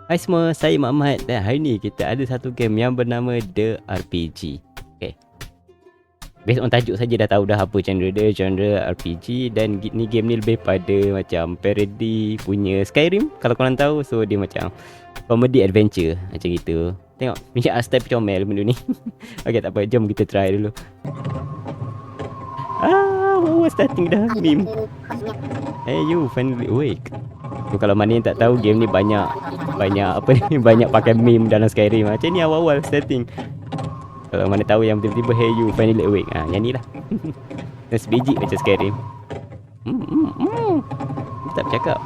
Hai semua, saya Muhammad dan hari ni kita ada satu game yang bernama The RPG. Okay. Based on tajuk saja dah tahu dah apa genre dia, genre RPG, dan ni game ni lebih pada macam parody punya Skyrim kalau korang tahu. So dia macam comedy adventure macam gitu. Tengok, macam style comel benda ni. Okay, tak apa, jom kita try dulu. Wow, starting dah meme. Hey you, finally awake. So, kalau mana yang tak tahu, game ni banyak apa ni, banyak pakai meme dalam Skyrim. Macam ni awal-awal starting. Kalau mana tahu yang tiba-tiba hey you finally awake. Yang ni lah. Dan sebiji macam Skyrim. Tak bercakap.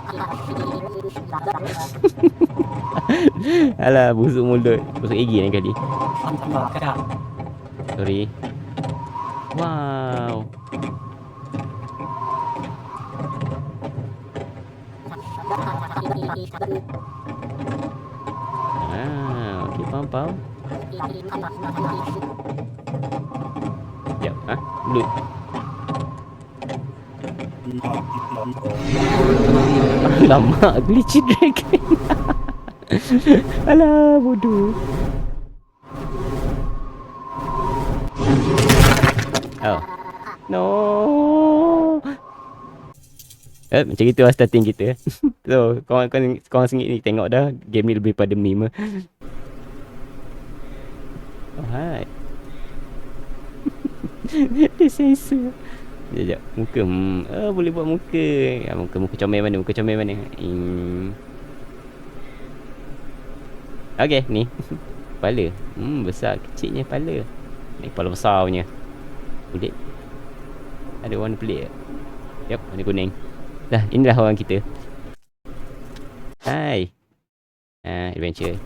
Alah, busuk mulut. Busuk gigi lain kali. Sorry. Wow. Okay, faham. Sekejap, Blood. Alamak, glitchy dragon. Alah, bodoh. Oh. No. Macam gitu lah starting kita. So, korang sengit ni tengok dah. Game ni lebih pada meme. Oh, hai. Dia sensor. Sekejap. Muka. Boleh buat muka. Muka comel mana? Okay, ni. Kepala. Besar. Kecilnya kepala. Ni kepala besar punya. Kulit. Ada warna pelik. Yup, warna kuning. Dah, inilah orang kita. Hai. Adventure.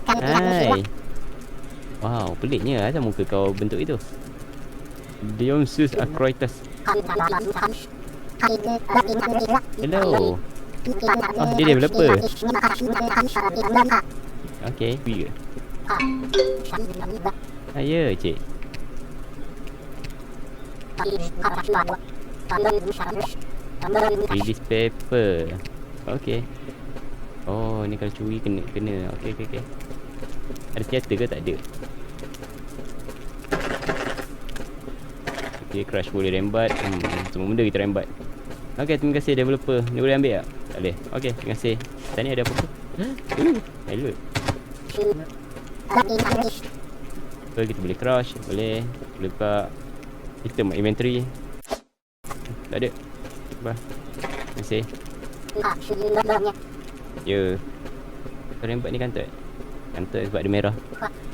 Hai. Wow, peliknya asal muka kau bentuk itu. Dionysus Acroitus. Hello. Oh, dia developer. Okay, we. Ya, cik. Release paper. Okay. Oh, ni kalau curi kena. Okay. Ada senjata ke? Tak ada. Okay, crush boleh rembat. Semua benda kita rembat. Okay, terima kasih developer. Ni boleh ambil tak? Tak boleh. Okay, terima kasih. Tadi ada apa-apa? Hello. So, kita boleh crush. Boleh buka item inventory. Tak ada. Terima kasih. Ya. Rembat ni kantut sebab dia merah.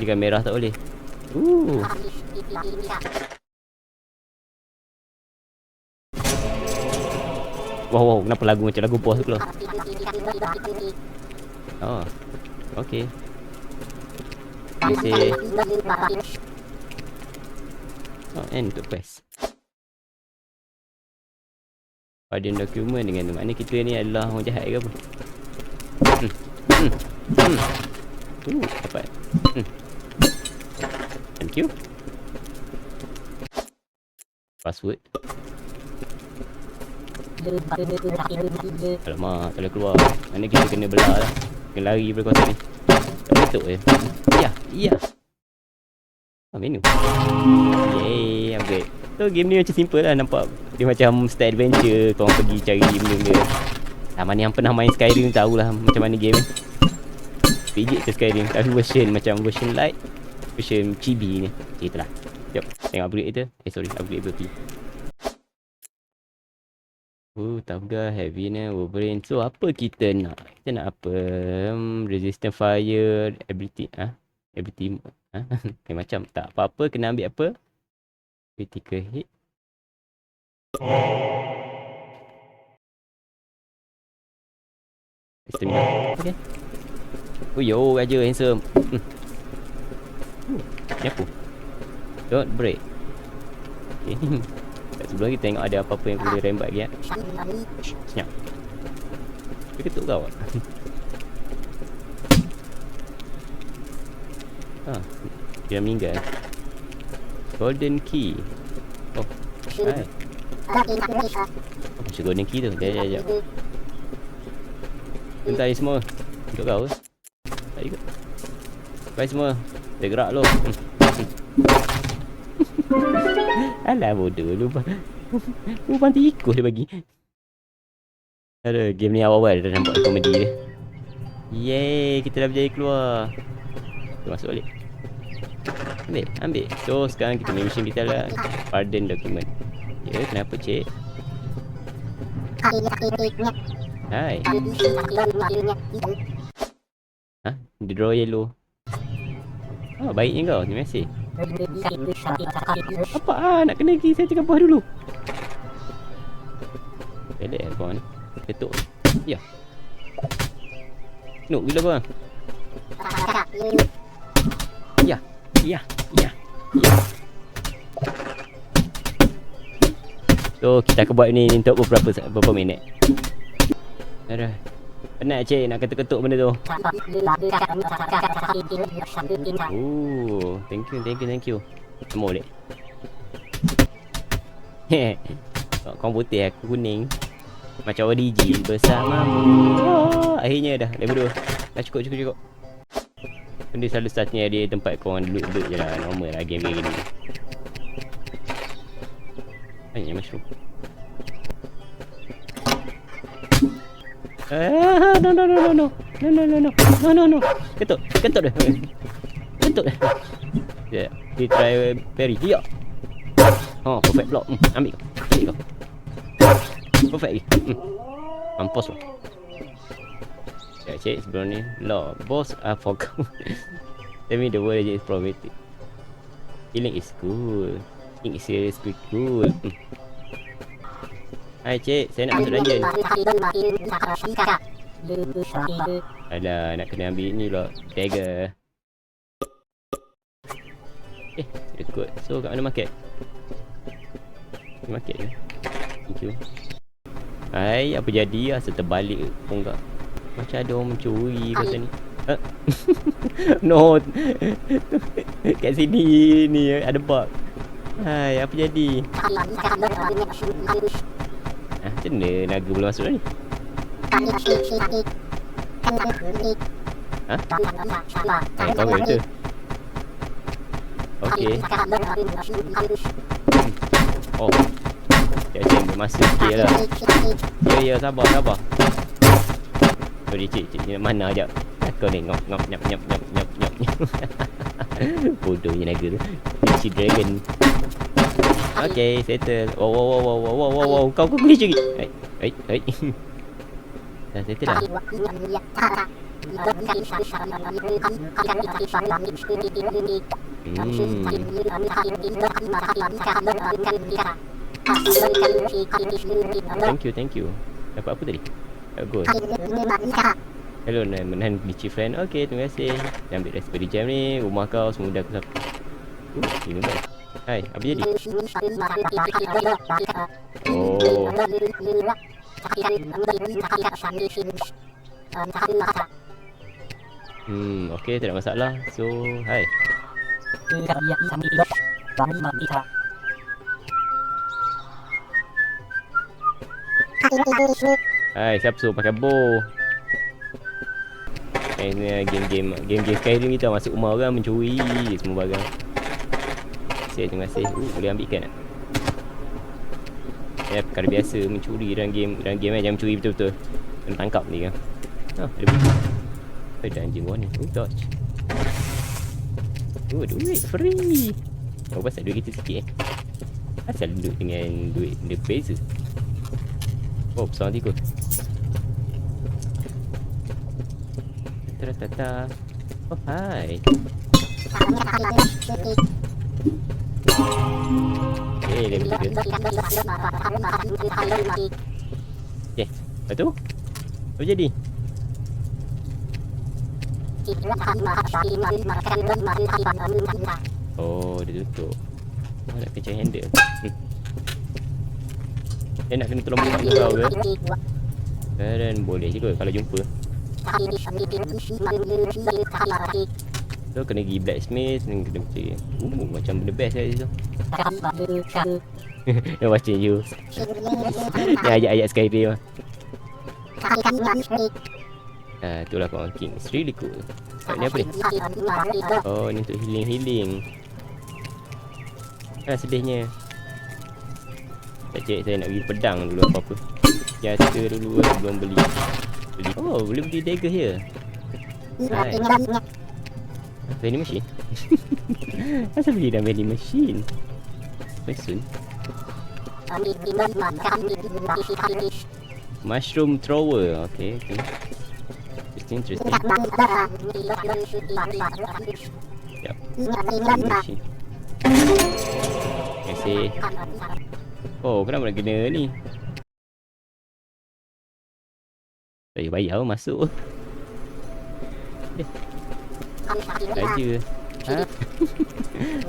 Jika merah tak boleh. Wow, kenapa lagu macam lagu boss tu keluar? Oh, okay. Terima kasih. Oh, and untuk quest. Pada dokumen dengan makna kita ni adalah orang jahat ke apa? Dapat. Thank you. Password. Alamak, tak boleh keluar. Mana kita kena belah lah. Kena lari daripada kawasan ni. Tak betul je. Ya. Menu. Yeay, upgrade. So game ni macam simple lah nampak. Dia macam style adventure. Korang pergi cari benda-benda. Mana yang pernah main Skyrim tahulah macam mana game ni. Pijik je Skyrim. Tapi version light, version chibi ni. Itulah. Jom, tengok upgrade kita. Upgrade ability. Tabga, heavy ni, Wolverine. So apa kita nak? Kita nak apa? Resistant fire, ability. Ability. Macam tak apa-apa, kena ambil apa? Critical hit. Stamina. Okay. Yo, raja handsome. Ni apa? Don't break. Okay. Sebelum kita tengok ada apa-apa yang boleh rembat lagi. Senyap. Dia ketuk kau. Dia meninggal. Golden key. Oh, hai. Macam golden key tu. Sekejap. Bentar ni semua. Untuk kau ke? Tak ikut. Bye semua. Kita gerak lu. Alah bodoh lu. Lu panti ikut dia bagi. Aduh, game ni awal-awal dah nampak komedi dia. Yeay, kita dah berjaya keluar. Kita masuk balik. Ambil. So, sekarang kita main mission kita lah. Pardon document. Ya, kenapa cik? Hai. Ha? Dia draw yellow. Oh, baiknya kau. Terima kasih. Apa nak kena lagi? Saya cakap buah dulu. Pelik kau ni. Ketuk. Ya. No, bila bang? Ya. So, kita akan buat ni untuk beberapa minit. Aduh. Penat cik nak ketuk-ketuk benda tu. Oh, thank you. Semua boleh. Kau putih, aku kuning. Macam ODG bersamamu. Oh, akhirnya dah level 2. Dah cukup. Benda selalu startnya di tempat kau orang duduk je lah. Normal lah game gini. Banyak mushroom. No. Ketuk dia. Yeah, we try berry. Ya. Oh, perfect block. Ambil kau. Perfect lagi. Mampus lah. Ya, cik sebelum ni. Law, boss, I forgot. Tell me the word is problematic. Healing is cool. Healing is seriously cool. Hai cik, saya nak masuk dungeon. Alah, nak kena ambil ni pula. Dagger. Rekod. So, kat mana market? Market ke? Thank you. Hai, apa jadi? Asal terbalik pun kak. Macam ada orang mencuri pasal ni. No. Kat sini ni ada bug. Hai, apa jadi? Macam mana naga boleh masuk ni? Ha? Kau betul. Okey. Oh. Cik ambil masa sikit lah. Ya, sabar. Sorry cik, mana ajak? Kau ni ngop nyap. Bodohnya naga tu. Si dragon. Okay, settle. Wow. Kau boleh curi. Hai. Dah settle dah. Thank you. Dapat apa tadi? Gold. Hello, menahan glitchy friend. Okay, terima kasih. Dia ambil raspberry jam ni. Rumah kau semua dah aku sapu. Ini baik. Hai, apa jadi? Oh. Okay, tak ada masalah. So, hai. Hai, siapa suruh pakai bow? Ini game Skyrim kita masuk rumah orang mencuri semua barang. Terima kasih. Boleh ambil ikan tak? Ya, perkara biasa mencuri dalam game jangan mencuri betul-betul. Kena tangkap ni kan. Ada bunyi. Ada anjing warna. Dodge. Duit free. Pasal duit kita sikit Asal duduk dengan duit dia beza. Oh, pesawat tikus. Tata. Oh, hai. Level 3. Lepas tu? Apa jadi? Oh, dia tutup. Oh, nak pencet handle. Dia nak kena tolong buka kau ke? Dan boleh je kalau jumpa. So kena pergi blacksmith dan kena pergi. Macam benda best lah tu. Yang baca you. Yang ayat-ayat Skyrim lah. Itulah kau king. It's really cool. Ni apa ni? Oh, ni untuk healing. Sedihnya. Tak cek saya nak pergi pedang dulu apa-apa. Jasa dulu sebelum beli. Oh, boleh beli dagger here. Nice. Vending machine. Asal beli dalam vending machine? Very soon. Mushroom thrower. Okay. Interesting. Yep. Machine. I see. Oh, kenapa nak kena ni? Bayar masuk. Raja.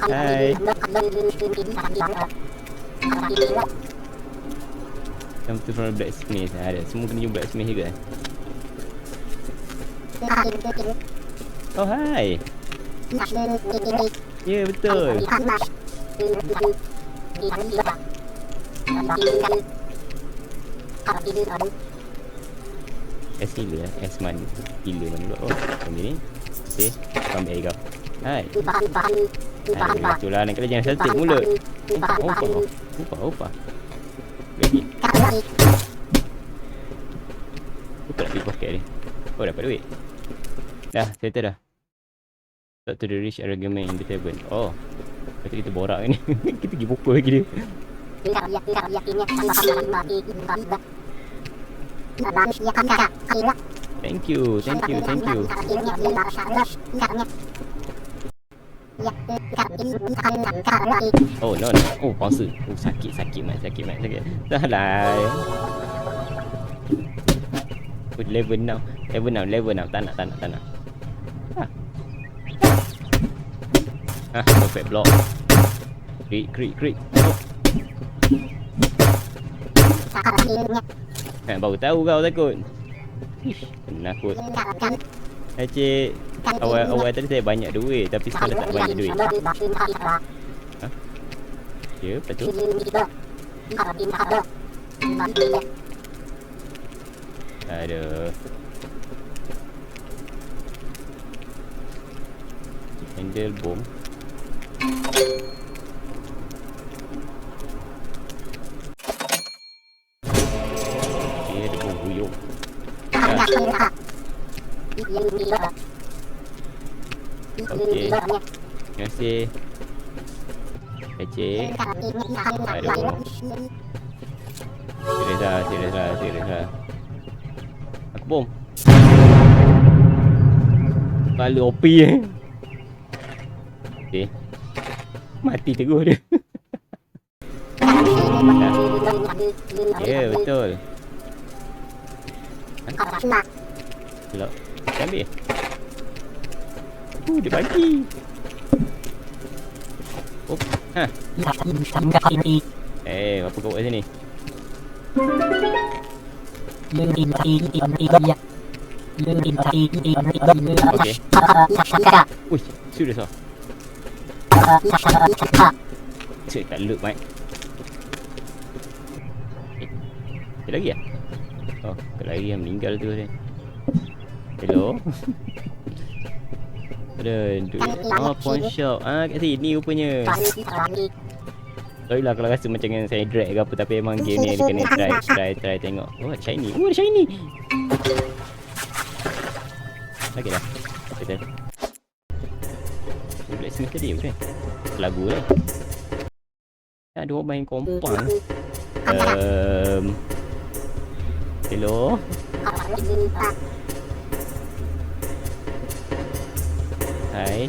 Hai. Come to from blacksmith. Ada. Semua kena jumpa blacksmith juga. Oh, hai. Ya, betul. S gila lah. S man gila mana pula. Oh, macam ni. Okay. Ambil kau. Hai. Itulah nak kena jangan seltik mulut. Opa. Lagi. Buka nak pergi poket ni. Oh, dapat duit. Dah, settle dah. Talk to the rich argument in the tavern. Oh. Lepas kita borak ni. Kita pergi pukul lagi dia. Thank you. Oh no. Oh, pausa. Oh, sakit. Dah lah. Oh, level now. Tak nak. Perfect block. Crit. Oh. Baru tahu kau takut. Penakut. Cik, awal tadi saya banyak duit, tapi sekarang tak banyak duit. Ya, betul. Aduh. Handle bom. Ada bom buyung. Okey. Terima kasih. Cik. Aduh. Serius lah. Aku bom. Kali OP Okey. Mati terus dia. Ya, betul. Selok. Ambil. Dia bagi. Oh. Apa kau buat sini? Okey. Uish, serius ah. Cik tak look, Mike. Ada lagi ah? Oh, ada lagi yang meninggal tu dia. Hello. Ada duit. Oh, pawn shop. Kat sini rupanya. Sorry lah kalau rasa macam saya drag ke apa, tapi memang game ni dia kena try tengok. Oh, ada shiny. Oh, ada shiny. Okey dah. Betul. Blacksmith tadi bukan? Lagu lah. Ada orang main kompang. Hello. Hai.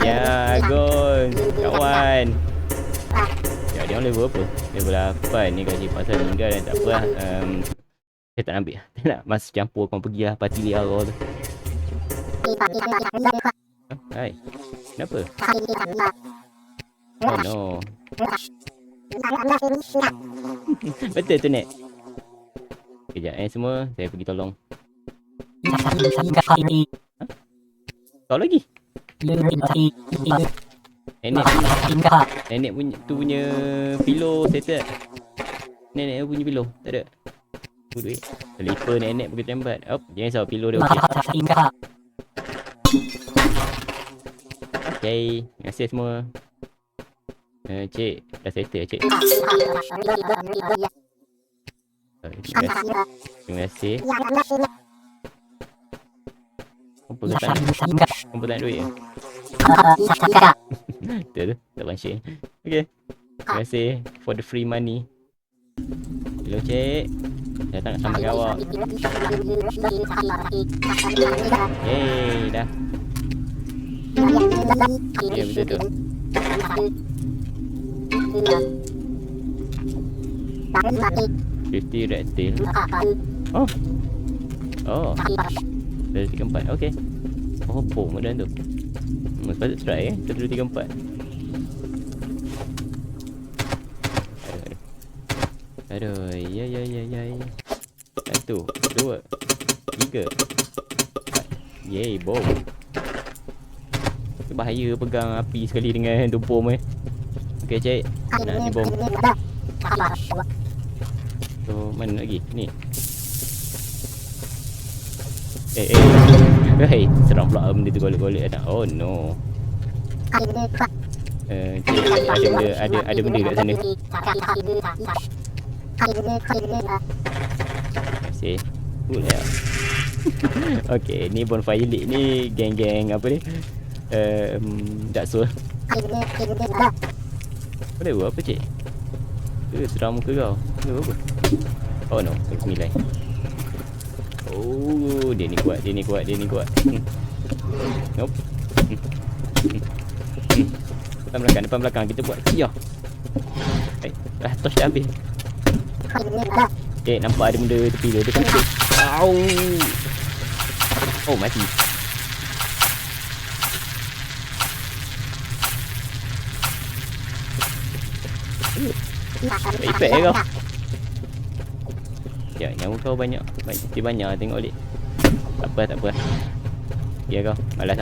Ya, Gon. Kawan. Ya, dia orang level apa? Level 8 ni gaji pasal meninggal dan tak apa lah. Saya tak nak ambil. Tak nak masa campur kau pergi lah parti liar kau tu. Hai. Kenapa? Oh no. Betul tu, Nek. Kejap semua. Saya pergi tolong. Kau lagi? Nenek punya tu punya pillow settle. Nenek punya pillow. Tak ada. Duit. Selipar nenek pakai tempat. Jangan risau, pillow dia okey. Okay. Terima kasih semua. Cik, dah settle cik. Terima kasih. Apa tak nak duit ke? Betul tu, tak function. Okay. Terima kasih for the free money. Hello cik. Datang nak sama dengan awak. Yeay, dah. Ya, betul tu. $50 red tail. Oh. Dari 3-4. Okay. Pom dan tu. Patut try 1, 2, 3, 4. Aduh. Ya. 1, 2, 3, 4. Yeay, bom. Bahaya pegang api sekali dengan tu bom Okay cik. Nak ni bom. So mana lagi? Ni. Hei, seram pula benda tu golek-golek tak. Oh no. Cik, ada benda kat sana. Terima kasih. Cool ya. Okay, ni bonfire leak ni geng-geng apa ni? Dark Soul. Boleh buat apa cik? Seram muka kau. Boleh apa? Oh no, aku nilai. Oh, dia ni kuat. Nope. Depan belakang kita buat. Ya. Torch dah habis. Nampak ada benda tepi dia dekat situ. Au. Oh, mati. Efek kau. Ya, nyawa kau banyak tengok balik. Tak apa. Ya kau, malas.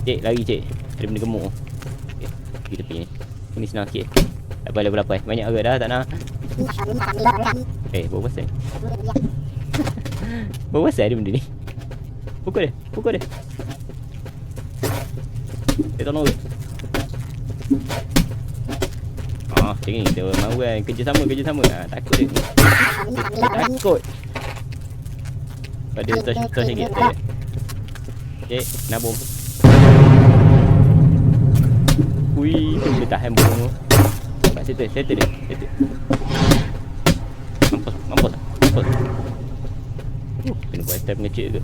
Cik, lari cik. Ada benda gemuk. Okey, pergi tepi ni. Ini senang sikit. Tak apa, level 8. Banyak agak dah, tak nak. Bawa pasal. Bawa pasal ada benda ni. Pukul dia. Dia tolong ke? Macam ni kita mahu kan. Kerjasama. Takut dia. Takut. Pada tos sikit. Cik, nak bom. Ui, tu boleh tahan bom tu. Settle dia. Mampus. Kena buat time ngecek ke.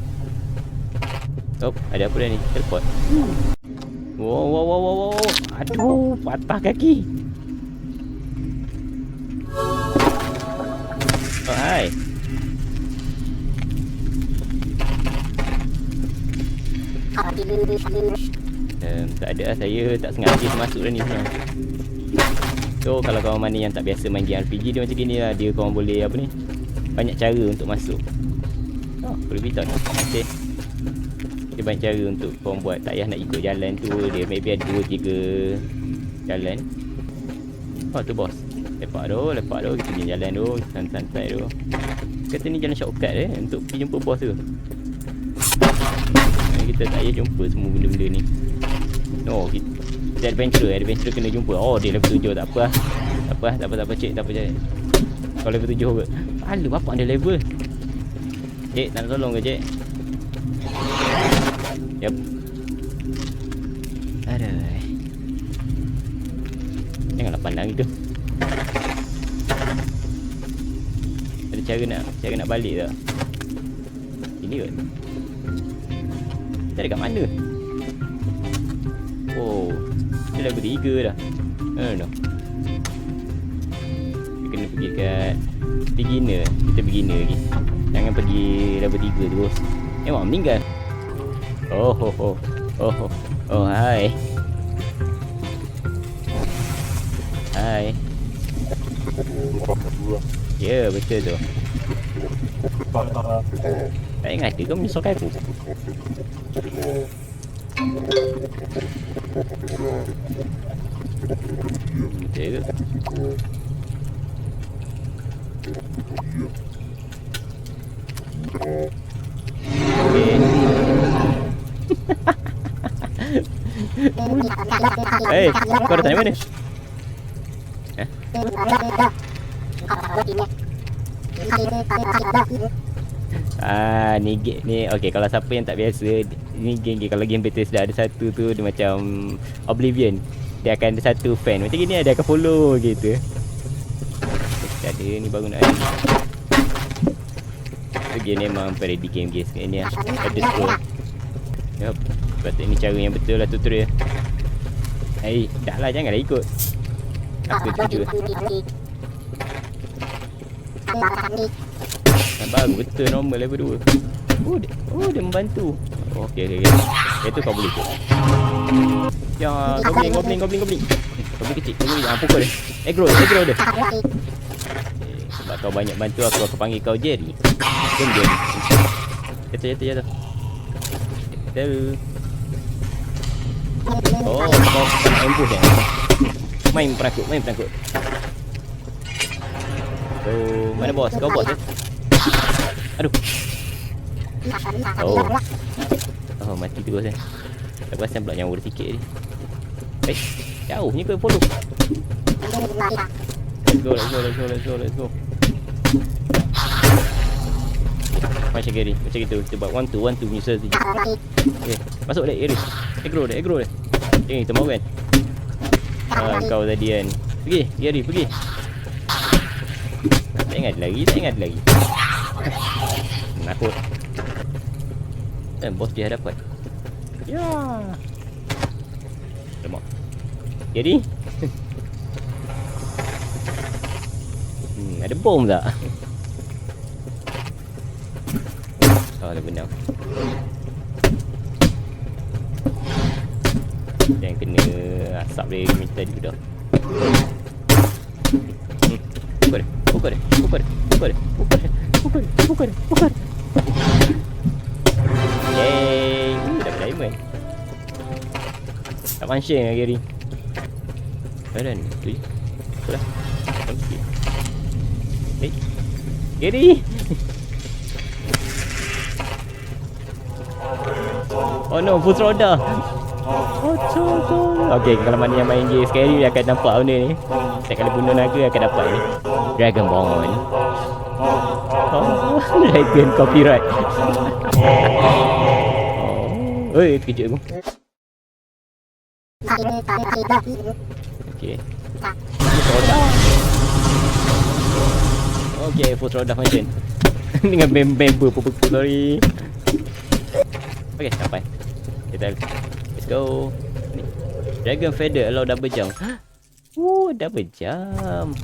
Ada apa dah ni? Teleport. Wow. Aduh, patah kaki. Hai. Tak ada lah, saya tak sengaja masuk dah ni sebenarnya. So kalau kawan mana yang tak biasa main game RPG, dia macam gini lah. Dia korang boleh apa ni, banyak cara untuk masuk. Boleh beritahu ni. Okay. Dia banyak cara untuk korang buat. Tak payah nak ikut jalan tu. Dia maybe ada 2-3 jalan. Tu bos. Lepak tu, kita pergi jalan tu, santai tu. Kata ni jalan shortcut untuk pergi jumpa bos tu. Kita tak payah jumpa semua benda-benda ni. No, kita adventure kena jumpa. Dia level 7, tak apa cik, tak apa cik. Kau level 7 ke? Alah, bapak ada level. Cik, nak tolong ke cik? Yep. Aduh. Janganlah pandang gitu. Ada cara nak balik tak? Ini kot. Kita dekat mana? Dia level 3 dah. No. Kita kena pergi kat beginner. Kita beginner lagi. Jangan pergi level 3 terus. Memang meninggal. Hai. Ya, betul tu. Tak ingat kau menyusahkan aku. Betul ke? Okay. Hey, kau dah tanya mana? Ni okey, kalau siapa yang tak biasa, ni game kalau game Bethesda ada satu tu dia macam Oblivion. Dia akan ada satu fan. Macam gini dia akan follow gitu. Tak ada ni baru nak ada. Game memang parody game guys kat ni lah. Ada scroll. Yup. Patut ni cara yang betul lah tutorial. Dah lah janganlah ikut. Aku jujur. Baru betul normal level 2. Dia membantu. Okey. Itu kau boleh ikut. Ya, goblin. Goblin kecil. Pukul dia. Aggro dia. Sebab kau banyak bantu aku panggil kau Jerry. Jerry. Jatuh. Oh, kau nak ambush eh? Main penakut. Oh, mana bos? Kau bos ke? Aduh. Oh, mati terus eh. Aku rasa pula nyawa dia sikit ni. Jauhnya kau follow. Let's go. Macam Gary, macam gitu. Kita buat 1-2 punya strategi. Okay, masuk dia area. Aggro dia. Kita mau kan? Kau tadi kan. Pergi, Gary, pergi. Tak ingat lagi. Nakut. Dan bos di hadapan. Ya. Lemak. Gary. Ada bom tak? Oh, ada benang. Yang kena asap dia minta tadi dah. Pukul dia. Yeay, dapat diamond. Tak function lah Gary. Badan tu je. Betul lah. Gary. Oh no, full throttle. Okay, kalau mana yang main game scary dia akan nampak benda ni. Setiap kali bunuh naga akan dapat ni. Dragon Ball. Dragon copyright. Oi, terkejut aku. Okay. Okay, full throttle function. Dengan member pupuk sorry. Okay, sampai. Let's go. Ni. Dragon Feather allow double jump. Double jump.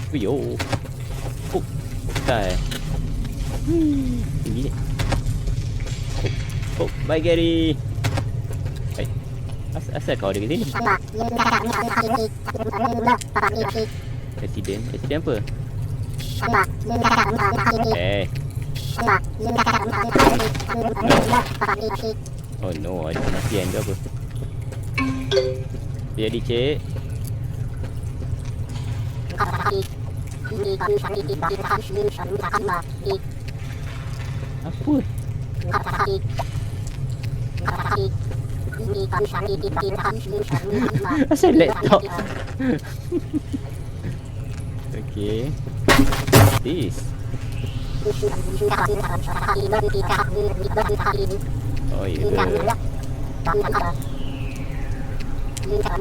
Yo. Okay. Tinggi ni. Bye Gary. Baik. Asal kau ada kat sini? Accident apa? Oh no, ada kematian ke apa? Jadi cik. Apa? Asal laptop. Okay. This. Oh ya ke?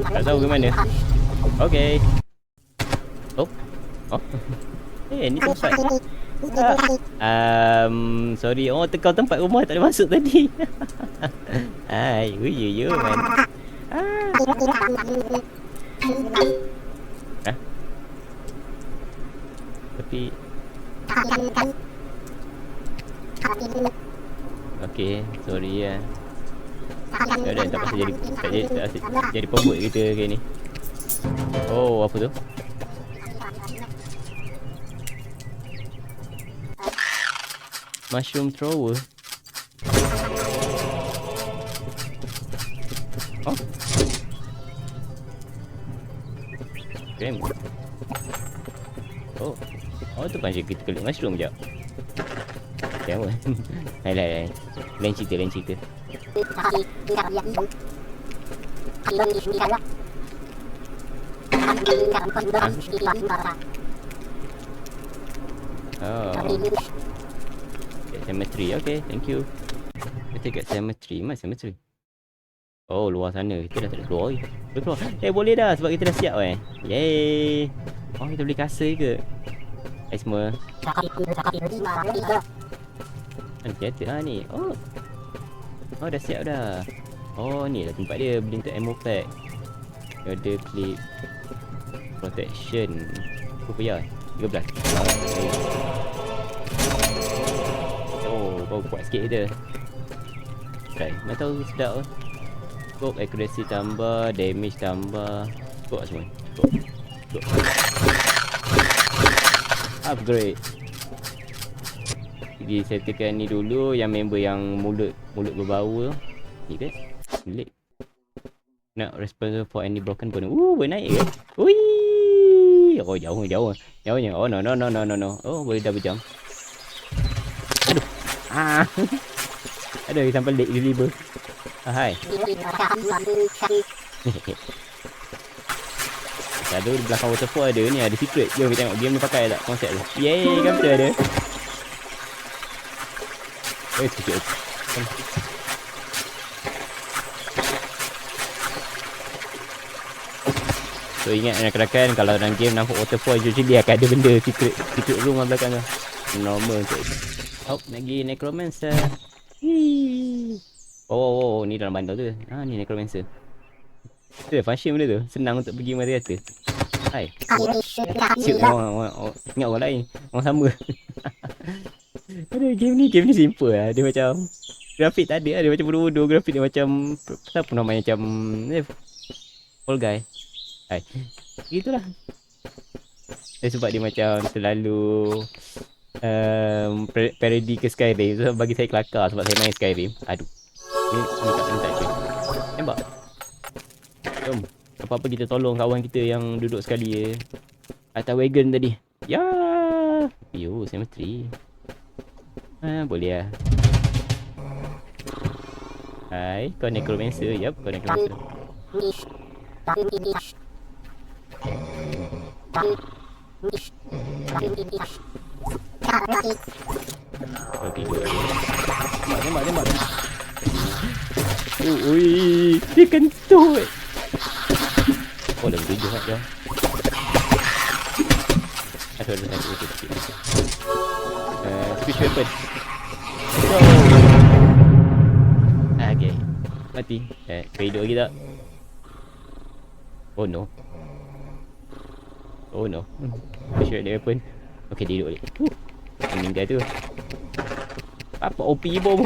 Tak tahu ke mana. Okay. Oh. Ni tempat. Sorry. Oh, kau tempat rumah tak ada masuk tadi. Hai, you man. Tapi okay, sorry ya. Dah tak pasal jadi pembuat kita kali ni. Oh, apa tu? Mushroom thrower. Oh. Game. Oh. Oh tu panjang kita klik mushroom jap. Siapa? Hai. Lain cerita. Oh. Cemetery. Okay, thank you. Kita kat cemetery. Mana cemetery? Oh, luar sana. Kita dah tak keluar lagi. Boleh keluar. Boleh dah sebab kita dah siap Yeay. Oh, kita beli kasa ke? Hai semua. Senjata lah ni. Oh, dah siap dah. Oh, ni lah tempat dia. Beli untuk ammo pack. Ada clip protection. Berapa ya? 13. Oh, kau kuat sikit kita. Try. Mana tahu sedap. Scope accuracy tambah, damage tambah. Scope semua. Scope. Upgrade. Jadi settlekan ni dulu. Yang member yang mulut berbau tu. Ni ke? Milik. Not responsible for any broken bone. Bernaik ke? Ui. Oh, jauhnya. Oh, no. Oh, boleh double jump. Aduh. Aduh, sampai late deliver. Hai. Ada di belakang waterfall ada ni, ada secret. Jom kita tengok game ni pakai tak konsep tu. Yeay, kamera ada. Sekejap. So ingat rakan-rakan, kalau dalam game nampak waterfall usually akan ada benda secret room kat belakang tu. Normal untuk. Oh, lagi necromancer. Oh, ni dalam bandar tu. Ni necromancer. Tu function benda tu. Senang untuk pergi mata kata. Hai. Cik orang ingat orang lain. Orang sama. Aduh, game ni simple lah. Dia macam grafik tak ada lah. Dia macam bodoh-bodoh. Grafik dia macam siapa namanya macam Fall Guy. Hai. Gitulah. Sebab dia macam terlalu parody ke Skyrim. So bagi saya kelakar sebab saya main Skyrim. Aduh. Ni tak je. Tembak. Jom. Apa-apa kita tolong kawan kita yang duduk sekali atas wagon tadi. Ya. Yo, cemetery. Boleh lah. Hai, kau necromancer. Yup, kau necromancer. Okay, tembak. Ui, dia kentut. Oh, dah bertujuh kat dia. Ada sakit sikit. Switch weapon. Go. Okay. Mati. Kau hidup lagi tak? Oh no. Switch weapon. Okay, dia hidup balik. Meninggal tu. Apa OP bom?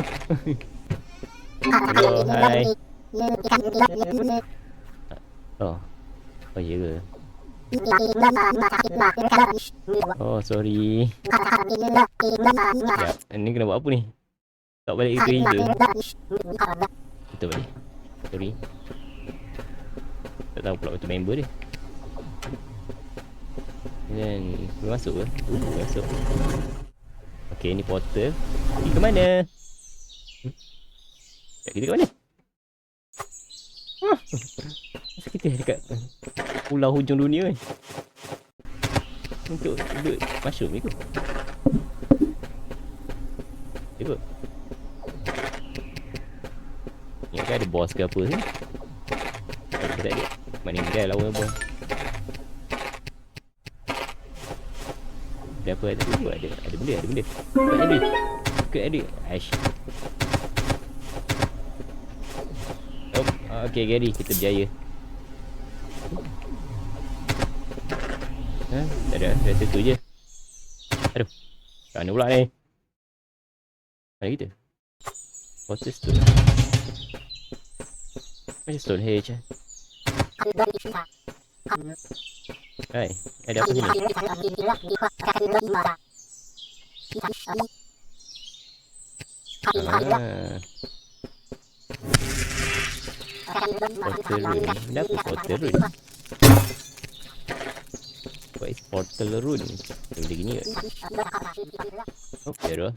Hello, hai. Oh ya ke? Oh, sorry. Sekejap, ni kena buat apa ni? Tak balik ke hingga? Betul balik. Sorry. Tak tahu pula betul member dia. Dan boleh masuk ke? Masuk. Okay, ni portal. Pergi ke mana? Kita kat mana? Kita dekat pulau hujung dunia kan? Untuk duduk mushroom ni kot. Tengok. Ingat kan ada boss ke apa ni? Tak ada. Meninggal lawan boss. Ada apa? Ada benda. Ke ada. Aish. Okay, Gary, kita berjaya. Tak ada, rasa tu je. Aduh, kat mana pula ni? Mana kita? Water stone. Macam Stonehenge. Hai, ada apa sini? Water rune. Kenapa water rune? What is portal rune? Benda gini ke? Oh, error.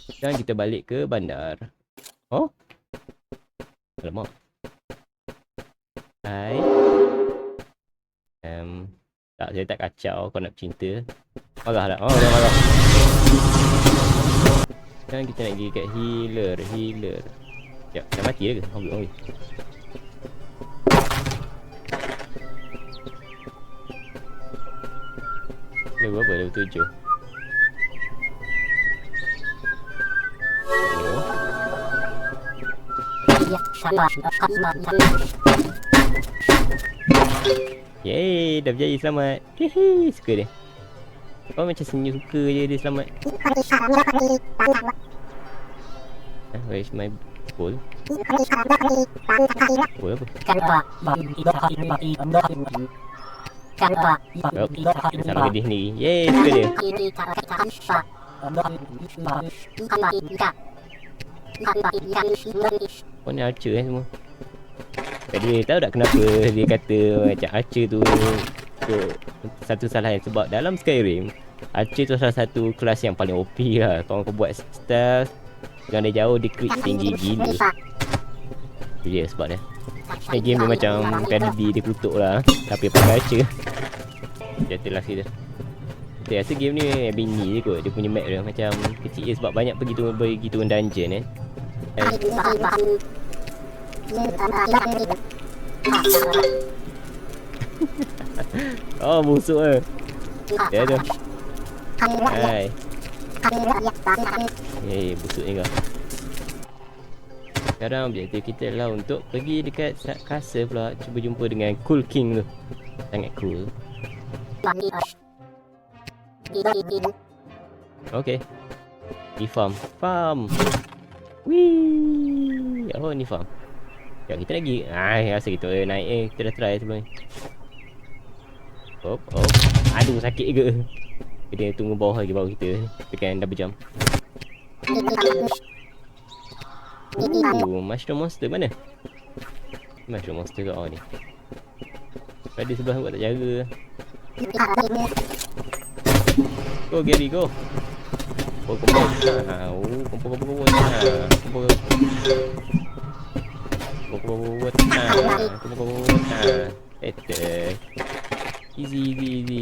Sekarang kita balik ke bandar. Oh? Alamak. Hai. Tak, saya tak kacau. Kau nak cinta. Marah lah. Oh, dah marah. Sekarang kita nak pergi kat healer. Sekejap, dah mati dah ke? Oh, belum. Level berapa? Level 7. Yeay, dah berjaya selamat. Hehe, suka dia. Kau macam senyum suka je dia selamat. Where is my bowl? Bowl apa? Sama ke dia sendiri. Yeay, suka dia. Oh, ni archer semua. Dia tahu tak kenapa dia kata macam archer tu satu kesalahan. Sebab dalam Skyrim, archer tu salah satu kelas yang paling OP lah. Kalau kau buat stealth dengan dia jauh, dia crit tinggi gila. Itu je sebab dia. Game dia macam PUBG, dia kutuk lah. Tapi pakai archer. Jatuhlah kita. Saya rasa game ni bini je kot. Dia punya map dia macam kecil je sebab banyak pergi turun dungeon Oh, busuk ke? Ya tu. Hai. Busuk ni kau. Sekarang objektif kita adalah untuk pergi dekat castle pula. Cuba jumpa dengan Cool King tu. Sangat cool. Okay. Di farm. Wih. Oh, ni farm. Sekejap, kita lagi. Rasa kita naik kita dah try sebelum ni. Hop. Aduh, sakit ke? Kita tunggu bawah lagi, baru kita tekan double jump. Mushroom monster mana? Mushroom monster kat ni. Pada sebelah buat tak jaga. Go Gary, go. Kumpul. Easy.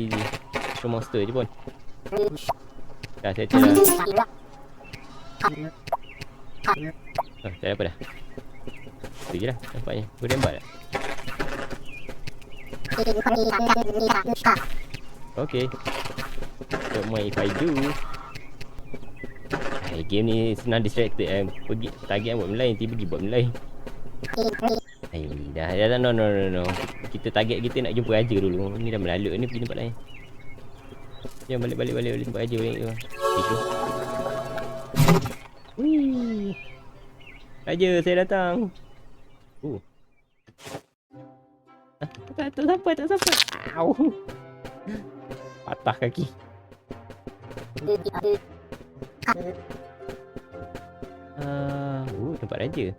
Mushroom monster je pun. Dah settle lah. Tak ada apa dah. Itu je lah nampaknya. Boleh nampak tak? Okay. Don't mind if I do. Game ni senang distracted kan. Pergi target buat benda lain, tiba pergi buat benda lain. Dah no. Kita target kita nak jumpa raja dulu. Ni dah melalut ni, pergi tempat lain. Jom balik tempat raja balik tu. Itu. Wih. Raja, saya datang. Tak sampai. Au. Patah kaki. Tempat raja.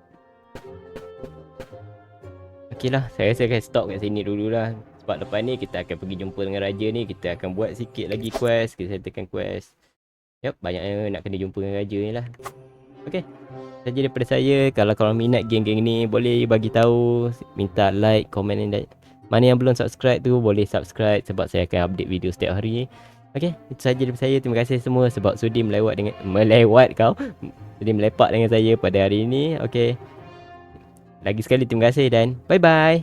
Okeylah, saya rasa akan stop kat sini dululah. Sebab lepas ni kita akan pergi jumpa dengan raja ni. Kita akan buat sikit lagi quest. Kita settlekan quest. Yup, banyaknya nak kena jumpa dengan raja ni lah. Okay, saja daripada saya. Kalau korang minat game-game ni, boleh bagi tahu, minta like, komen dan mana yang belum subscribe tu boleh subscribe sebab saya akan update video setiap hari. Okay, itu saja daripada saya. Terima kasih semua sebab sudi melepat dengan saya pada hari ini. Okay, lagi sekali terima kasih dan bye bye.